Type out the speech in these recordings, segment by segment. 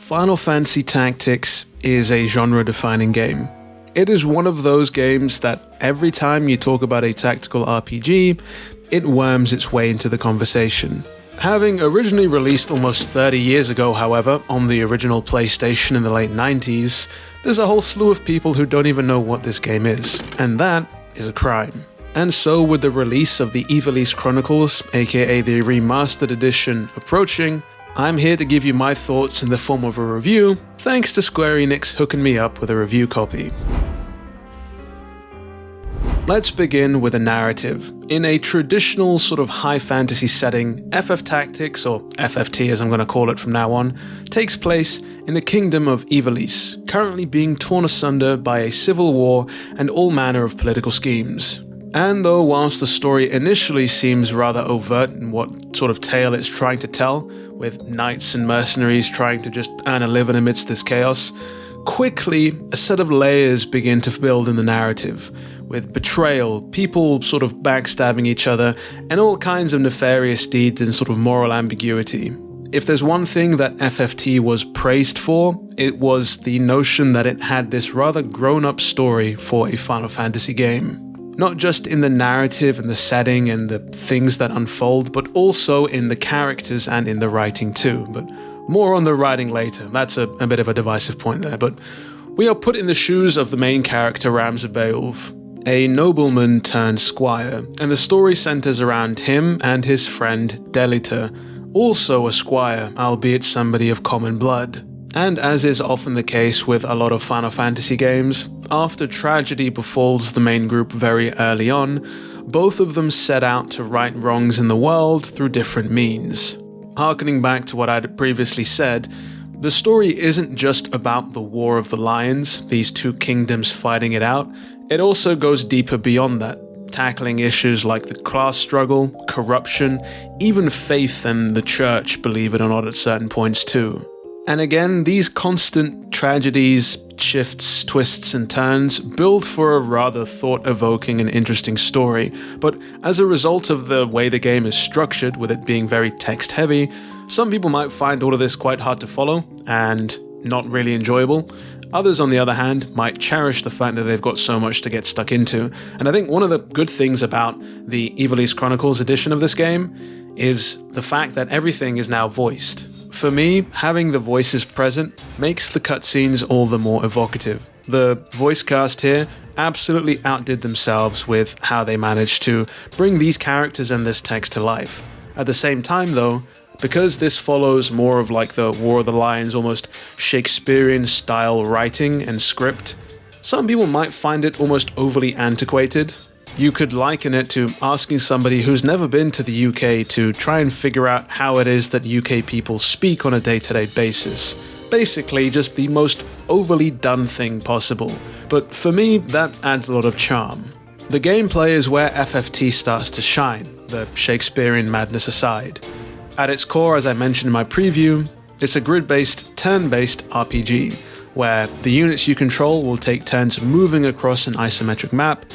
Final Fantasy Tactics is a genre-defining game. It is one of those games that every time you talk about a tactical RPG, it worms its way into the conversation. Having originally released almost 30 years ago, however, on the original PlayStation in the late 90s, there's a whole slew of people who don't even know what this game is, and that is a crime. And so with the release of the Ivalice Chronicles, aka the remastered edition, approaching, I'm here to give you my thoughts in the form of a review, thanks to Square Enix hooking me up with a review copy. Let's begin with a narrative. In a traditional sort of high fantasy setting, FF Tactics, or FFT as I'm going to call it from now on, takes place in the kingdom of Ivalice, currently being torn asunder by a civil war and all manner of political schemes. And though whilst the story initially seems rather overt in what sort of tale it's trying to tell, with knights and mercenaries trying to just earn a living amidst this chaos, quickly a set of layers begin to build in the narrative, with betrayal, people sort of backstabbing each other, and all kinds of nefarious deeds and sort of moral ambiguity. If there's one thing that FFT was praised for, it was the notion that it had this rather grown-up story for a Final Fantasy game. Not just in the narrative and the setting and the things that unfold, but also in the characters and in the writing too. But more on the writing later. That's a bit of a divisive point there. But we are put in the shoes of the main character, Ramzabeov, a nobleman turned squire, and the story centers around him and his friend Delita, also a squire, albeit somebody of common blood. And as is often the case with a lot of Final Fantasy games, after tragedy befalls the main group very early on, both of them set out to right wrongs in the world through different means. Harkening back to what I'd previously said, the story isn't just about the War of the Lions, these two kingdoms fighting it out, it also goes deeper beyond that, tackling issues like the class struggle, corruption, even faith and the church, believe it or not, at certain points too. And again, these constant tragedies, shifts, twists and turns build for a rather thought-evoking and interesting story, but as a result of the way the game is structured, with it being very text-heavy, some people might find all of this quite hard to follow and not really enjoyable. Others, on the other hand, might cherish the fact that they've got so much to get stuck into. And I think one of the good things about the Ivalice Chronicles edition of this game is the fact that everything is now voiced. For me, having the voices present makes the cutscenes all the more evocative. The voice cast here absolutely outdid themselves with how they managed to bring these characters and this text to life. At the same time though, because this follows more of like the War of the Lions, almost Shakespearean style writing and script, some people might find it almost overly antiquated. You could liken it to asking somebody who's never been to the UK to try and figure out how it is that UK people speak on a day-to-day basis. Basically, just the most overly done thing possible. But for me, that adds a lot of charm. The gameplay is where FFT starts to shine, the Shakespearean madness aside. At its core, as I mentioned in my preview, it's a grid-based, turn-based RPG, where the units you control will take turns moving across an isometric map,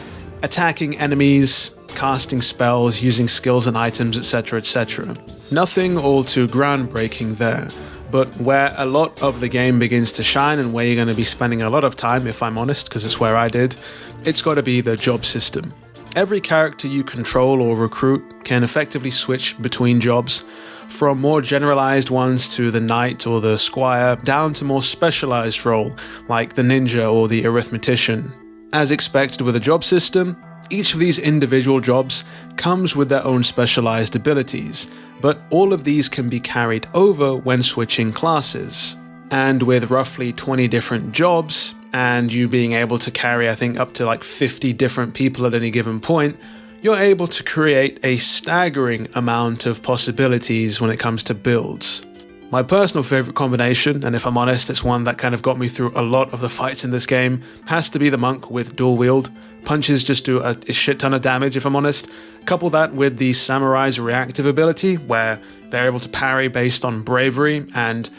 attacking enemies, casting spells, using skills and items, etc, etc. Nothing all too groundbreaking there, but where a lot of the game begins to shine and where you're going to be spending a lot of time, if I'm honest, because it's where I did, it's got to be the job system. Every character you control or recruit can effectively switch between jobs, from more generalized ones to the knight or the squire, down to more specialized role, like the ninja or the arithmetician. As expected with a job system, each of these individual jobs comes with their own specialized abilities, but all of these can be carried over when switching classes. And with roughly 20 different jobs, and you being able to carry I think up to like 50 different people at any given point, you're able to create a staggering amount of possibilities when it comes to builds. My personal favorite combination, and if I'm honest, it's one that kind of got me through a lot of the fights in this game, has to be the monk with dual wield. Punches just do a shit ton of damage, if I'm honest. Couple that with the samurai's reactive ability, where they're able to parry based on bravery, and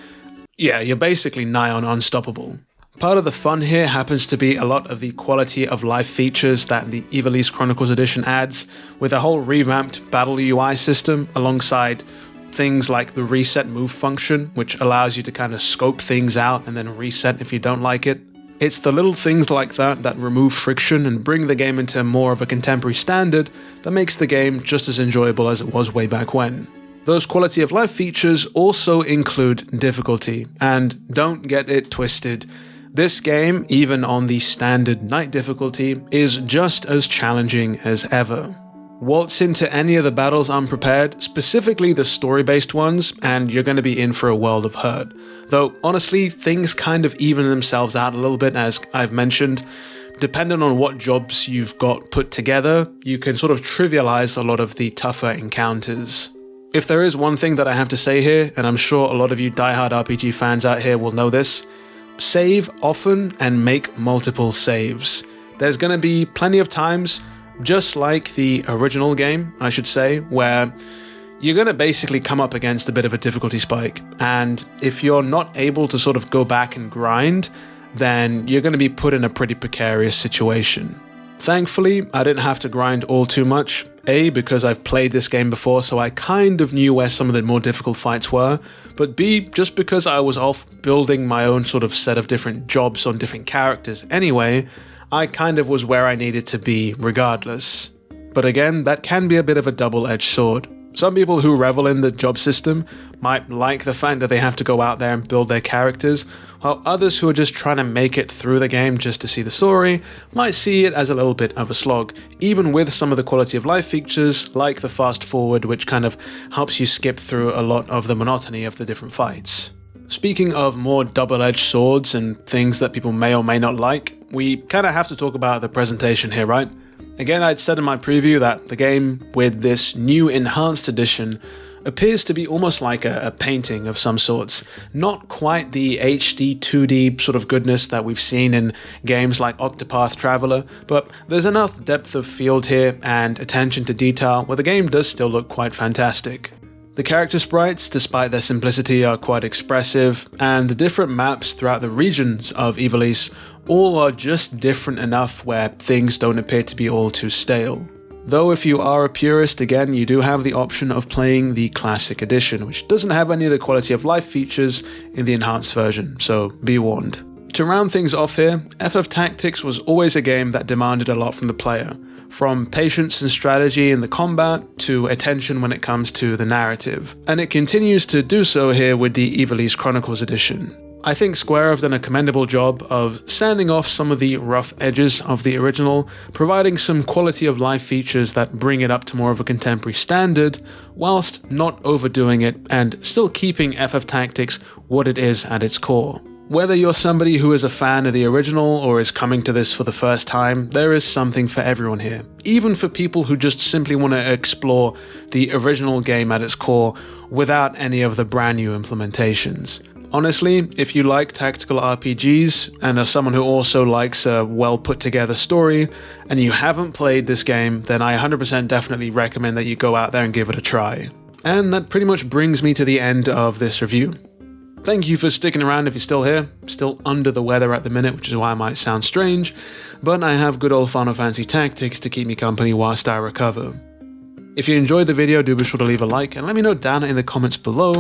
yeah, you're basically nigh on unstoppable. Part of the fun here happens to be a lot of the quality of life features that the Ivalice Chronicles edition adds, with a whole revamped battle UI system alongside things like the reset move function, which allows you to kind of scope things out and then reset if you don't like it. It's the little things like that that remove friction and bring the game into more of a contemporary standard that makes the game just as enjoyable as it was way back when. Those quality of life features also include difficulty, and don't get it twisted. This game, even on the standard night difficulty, is just as challenging as ever. Waltz into any of the battles unprepared, specifically the story-based ones, and you're going to be in for a world of hurt. Though, honestly, things kind of even themselves out a little bit, as I've mentioned. Depending on what jobs you've got put together, you can sort of trivialize a lot of the tougher encounters. If there is one thing that I have to say here, and I'm sure a lot of you diehard RPG fans out here will know this, save often and make multiple saves. There's going to be plenty of times, just like the original game, I should say, where you're going to basically come up against a bit of a difficulty spike, and if you're not able to sort of go back and grind, then you're going to be put in a pretty precarious situation. Thankfully, I didn't have to grind all too much, A, because I've played this game before, so I kind of knew where some of the more difficult fights were, but B, just because I was off building my own sort of set of different jobs on different characters anyway, I kind of was where I needed to be regardless. But again, that can be a bit of a double-edged sword. Some people who revel in the job system might like the fact that they have to go out there and build their characters, while others who are just trying to make it through the game just to see the story might see it as a little bit of a slog, even with some of the quality of life features like the fast forward, which kind of helps you skip through a lot of the monotony of the different fights. Speaking of more double-edged swords and things that people may or may not like, we kind of have to talk about the presentation here, right? Again, I'd said in my preview that the game with this new enhanced edition appears to be almost like a painting of some sorts. Not quite the HD 2D sort of goodness that we've seen in games like Octopath Traveler, but there's enough depth of field here and attention to detail where the game does still look quite fantastic. The character sprites, despite their simplicity, are quite expressive, and the different maps throughout the regions of Ivalice all are just different enough where things don't appear to be all too stale. Though if you are a purist, again, you do have the option of playing the Classic Edition, which doesn't have any of the quality of life features in the enhanced version, so be warned. To round things off here, FF Tactics was always a game that demanded a lot from the player, from patience and strategy in the combat to attention when it comes to the narrative, and it continues to do so here with the Ivalice Chronicles edition. I think Square have done a commendable job of sanding off some of the rough edges of the original, providing some quality of life features that bring it up to more of a contemporary standard, whilst not overdoing it and still keeping FF Tactics what it is at its core. Whether you're somebody who is a fan of the original or is coming to this for the first time, there is something for everyone here. Even for people who just simply want to explore the original game at its core without any of the brand new implementations. Honestly, if you like tactical RPGs and are someone who also likes a well put together story and you haven't played this game, then I 100% definitely recommend that you go out there and give it a try. And that pretty much brings me to the end of this review. Thank you for sticking around if you're still here. Still under the weather at the minute, which is why I might sound strange, but I have good old Final Fantasy Tactics to keep me company whilst I recover. If you enjoyed the video, do be sure to leave a like and let me know down in the comments below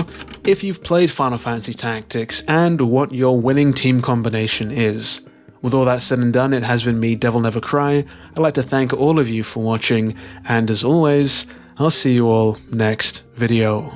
if you've played Final Fantasy Tactics and what your winning team combination is. With all that said and done, it has been me, Devil Never Cry. I'd like to thank all of you for watching, and as always, I'll see you all next video.